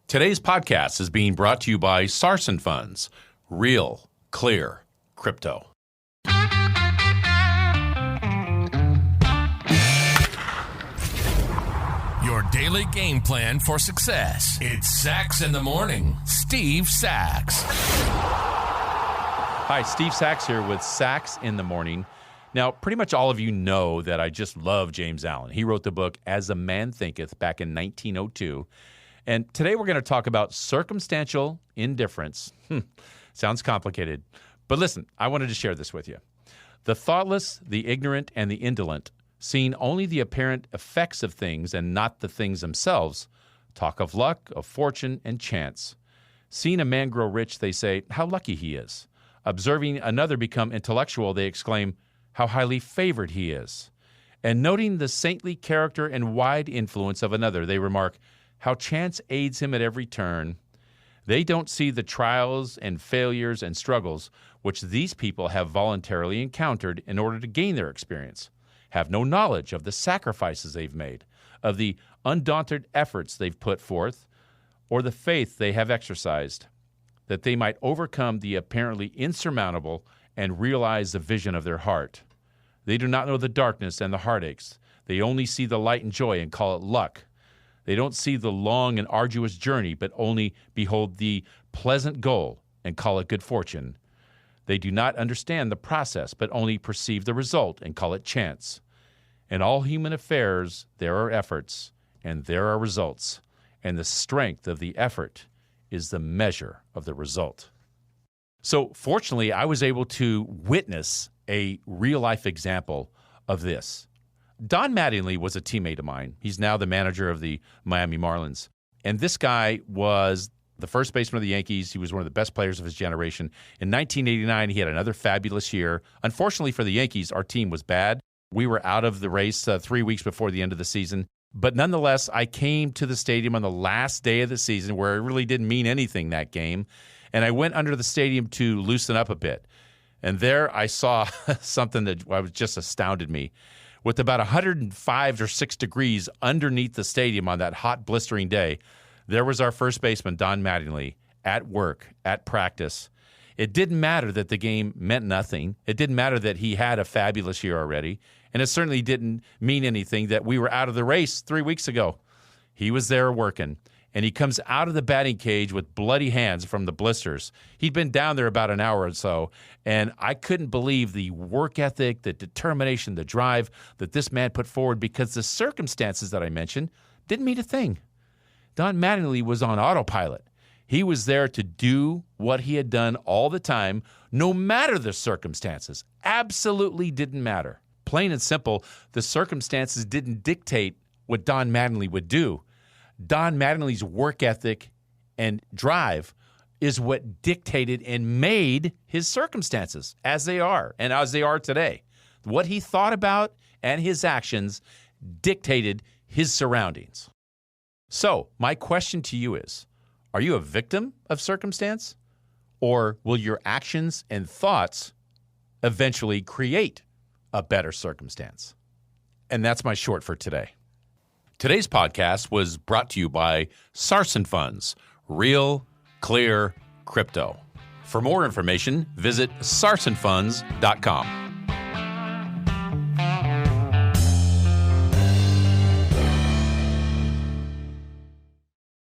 Today's podcast is being brought to you by Sarson Funds, real, clear crypto. Your daily game plan for success. It's Sachs in the Morning. Steve Sachs. Hi, Steve Sachs here with Sachs in the Morning. Now, pretty much all of you know that I just love James Allen. He wrote the book As a Man Thinketh back in 1902. And today we're going to talk about circumstantial indifference. Sounds complicated. But listen, I wanted to share this with you. The thoughtless, the ignorant, and the indolent, seeing only the apparent effects of things and not the things themselves, talk of luck, of fortune, and chance. Seeing a man grow rich, they say, how lucky he is. Observing another become intellectual, they exclaim, how highly favored he is. And noting the saintly character and wide influence of another, they remark, how chance aids him at every turn. They don't see the trials and failures and struggles which these people have voluntarily encountered in order to gain their experience, have no knowledge of the sacrifices they've made, of the undaunted efforts they've put forth, or the faith they have exercised, that they might overcome the apparently insurmountable and realize the vision of their heart. They do not know the darkness and the heartaches. They only see the light and joy and call it luck. They don't see the long and arduous journey, but only behold the pleasant goal and call it good fortune. They do not understand the process, but only perceive the result and call it chance. In all human affairs, there are efforts, and there are results, and the strength of the effort is the measure of the result. So, fortunately, I was able to witness a real-life example of this. Don Mattingly was a teammate of mine. He's now the manager of the Miami Marlins. And this guy was the first baseman of the Yankees. He was one of the best players of his generation. In 1989, he had another fabulous year. Unfortunately for the Yankees, our team was bad. We were out of the race 3 weeks before the end of the season. But nonetheless, I came to the stadium on the last day of the season where it really didn't mean anything that game. And I went under the stadium to loosen up a bit. And there I saw something that was just astounded me. With about 105 or 6 degrees underneath the stadium on that hot, blistering day, there was our first baseman, Don Mattingly, at work, at practice. It didn't matter that the game meant nothing. It didn't matter that he had a fabulous year already. And it certainly didn't mean anything that we were out of the race 3 weeks ago. He was there working. And he comes out of the batting cage with bloody hands from the blisters. He'd been down there about an hour or so, and I couldn't believe the work ethic, the determination, the drive that this man put forward because the circumstances that I mentioned didn't mean a thing. Don Mattingly was on autopilot. He was there to do what he had done all the time, no matter the circumstances. Absolutely didn't matter. Plain and simple, the circumstances didn't dictate what Don Mattingly would do. Don Mattingly's work ethic and drive is what dictated and made his circumstances as they are and as they are today. What he thought about and his actions dictated his surroundings. So, my question to you is, are you a victim of circumstance? Or will your actions and thoughts eventually create a better circumstance? And that's my short for today. Today's podcast was brought to you by Sarson Funds, real, clear crypto. For more information, visit sarsonfunds.com.